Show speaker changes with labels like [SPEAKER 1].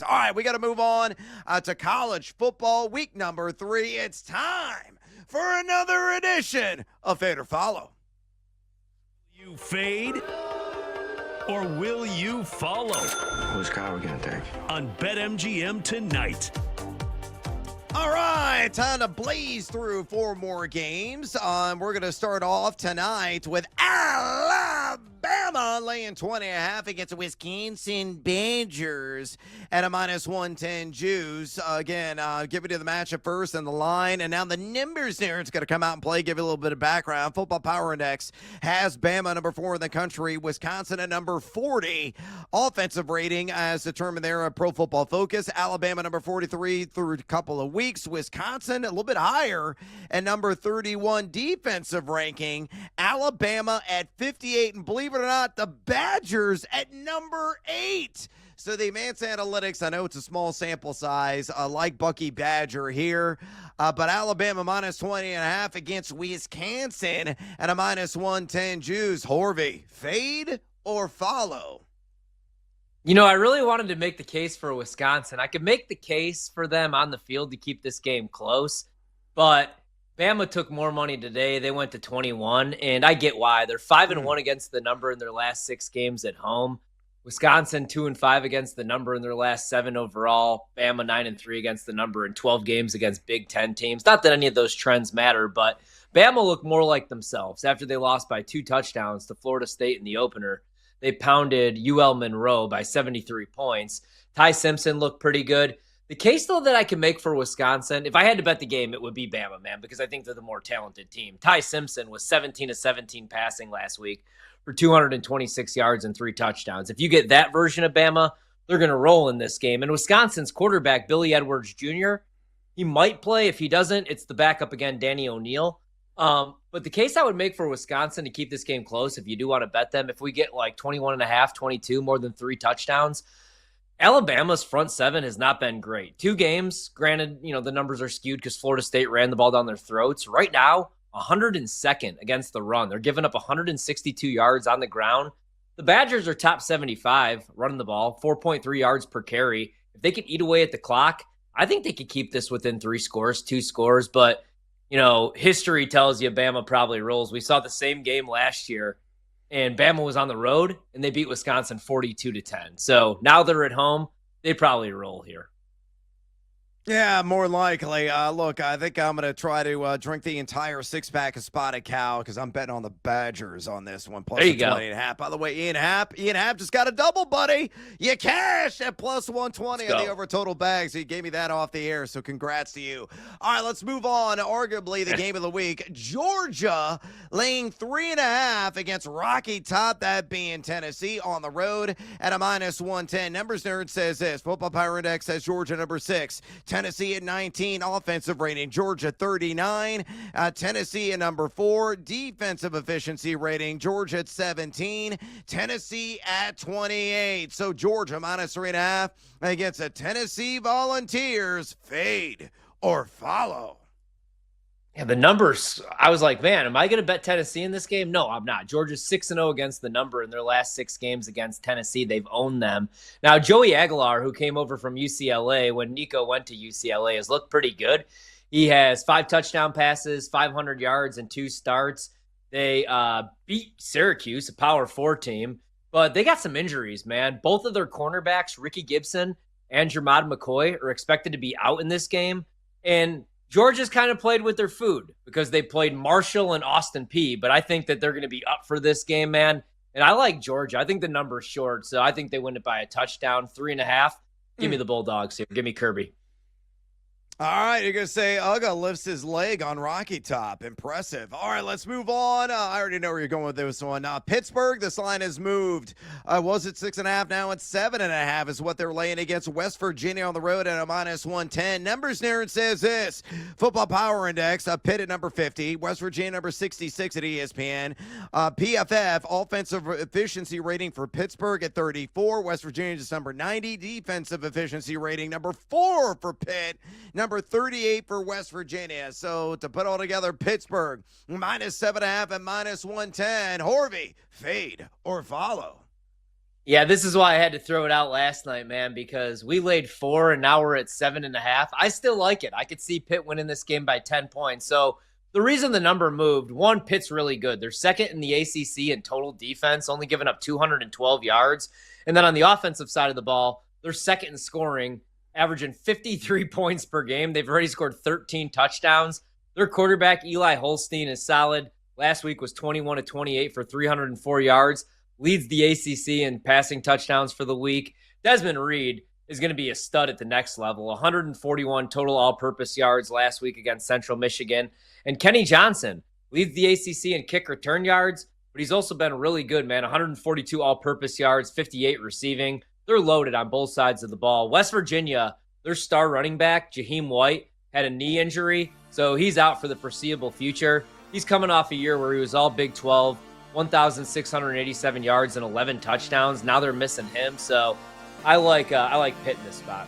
[SPEAKER 1] All right, we got to move on to college football week number 3. It's time for another edition of Fade or Follow.
[SPEAKER 2] You fade or will you follow?
[SPEAKER 3] Whose car are we going to take?
[SPEAKER 2] On BetMGM tonight.
[SPEAKER 1] All right, time to blaze through 4 more games. We're going to start off tonight with Alabama laying 20.5 against Wisconsin Badgers at a -110 juice. Again, give it to the matchup first and the line. And now the numbers there. It's going to come out and play, give you a little bit of background. Football Power Index has Bama number 4 in the country, Wisconsin at number 40. Offensive rating as determined there at Pro Football Focus. Alabama number 43 through a couple of weeks. Wisconsin a little bit higher at number 31 defensive ranking. Alabama at 58, and believe it or not, the Badgers at number 8. So the advanced analytics, I know it's a small sample size, like Bucky Badger here, but Alabama -20.5 against Wisconsin at a -110 juice. Horvat, fade or follow?
[SPEAKER 4] You know, I really wanted to make the case for Wisconsin. I could make the case for them on the field to keep this game close, but Bama took more money today. They went to 21, and I get why. They're 5-1 against the number in their last 6 games at home. Wisconsin 2-5 against the number in their last 7 overall. Bama 9-3 against the number in 12 games against Big Ten teams. Not that any of those trends matter, but Bama looked more like themselves after they lost by 2 touchdowns to Florida State in the opener. They pounded UL Monroe by 73 points. Ty Simpson looked pretty good. The case, though, that I can make for Wisconsin, if I had to bet the game, it would be Bama, man, because I think they're the more talented team. Ty Simpson was 17-17 passing last week for 226 yards and 3 touchdowns. If you get that version of Bama, they're going to roll in this game. And Wisconsin's quarterback, Billy Edwards Jr., he might play. If he doesn't, it's the backup again, Danny O'Neal. But the case I would make for Wisconsin to keep this game close, if you do want to bet them, if we get like 21.5, 22, more than 3 touchdowns, Alabama's front 7 has not been great. 2 games, granted, you know, the numbers are skewed because Florida State ran the ball down their throats. Right now, 102nd against the run. They're giving up 162 yards on the ground. The Badgers are top 75 running the ball, 4.3 yards per carry. If they can eat away at the clock, I think they could keep this within 3 scores, 2 scores, but you know, history tells you Bama probably rolls. We saw the same game last year, and Bama was on the road, and they beat Wisconsin 42-10. So now they're at home. They probably roll here.
[SPEAKER 1] Yeah, more likely. Look, I think I'm going to try to drink the entire 6-pack of Spotted Cow because I'm betting on the Badgers on this one. Plus
[SPEAKER 4] there you
[SPEAKER 1] 20.5. By the way, Ian Happ just got a double, buddy. You cashed at plus 120 on the over total bag, so you gave me that off the air, so congrats to you. All right, let's move on. Arguably the game of the week. Georgia laying 3.5 against Rocky Top, that being Tennessee on the road at a -110. Numbers Nerd says this. Football Power Index says Georgia number 6. Tennessee at 19, offensive rating. Georgia 39. Tennessee at number 4, defensive efficiency rating. Georgia at 17. Tennessee at 28. So Georgia -3.5 against the Tennessee Volunteers. Fade or follow?
[SPEAKER 4] Yeah, the numbers, I was like, man, am I going to bet Tennessee in this game? No, I'm not. Georgia's 6-0 against the number in their last 6 games against Tennessee. They've owned them. Now, Joey Aguilar, who came over from UCLA when Nico went to UCLA, has looked pretty good. He has 5 touchdown passes, 500 yards, and 2 starts. They beat Syracuse, a Power 4 team, but they got some injuries, man. Both of their cornerbacks, Ricky Gibson and Jermod McCoy, are expected to be out in this game. And Georgia's kind of played with their food because they played Marshall and Austin Peay, but I think that they're going to be up for this game, man. And I like Georgia. I think the number's short, so I think they win it by a touchdown, 3.5. Give me the Bulldogs here. Give me Kirby.
[SPEAKER 1] All right, you're going to say Uga lifts his leg on Rocky Top. Impressive. All right, let's move on. I already know where you're going with this one. Pittsburgh, this line has moved. Was it 6.5? Now it's 7.5 is what they're laying against West Virginia on the road at a -110. Numbers Nerd says this. Football Power Index, Pitt at number 50. West Virginia number 66 at ESPN. PFF, offensive efficiency rating for Pittsburgh at 34. West Virginia is number 90. Defensive efficiency rating number 4 for Pitt. Number 38 for West Virginia. So to put all together, Pittsburgh -7.5 and -110. Horvat, fade or follow?
[SPEAKER 4] Yeah, this is why I had to throw it out last night, man, because we laid 4 and now we're at 7.5. I still like it. I could see Pitt winning this game by 10 points. So the reason the number moved, one, Pitt's really good. They're second in the ACC in total defense, only giving up 212 yards. And then on the offensive side of the ball, they're second in scoring, averaging 53 points per game. They've already scored 13 touchdowns. Their quarterback, Eli Holstein, is solid. Last week was 21 of 28 for 304 yards. Leads the ACC in passing touchdowns for the week. Desmond Reed is going to be a stud at the next level. 141 total all-purpose yards last week against Central Michigan. And Kenny Johnson leads the ACC in kick return yards, but he's also been really good, man. 142 all-purpose yards, 58 receiving. They're loaded on both sides of the ball. West Virginia, their star running back, Jaheim White, had a knee injury, so he's out for the foreseeable future. He's coming off a year where he was all Big 12, 1,687 yards and 11 touchdowns. Now they're missing him, so I like Pitt in this spot.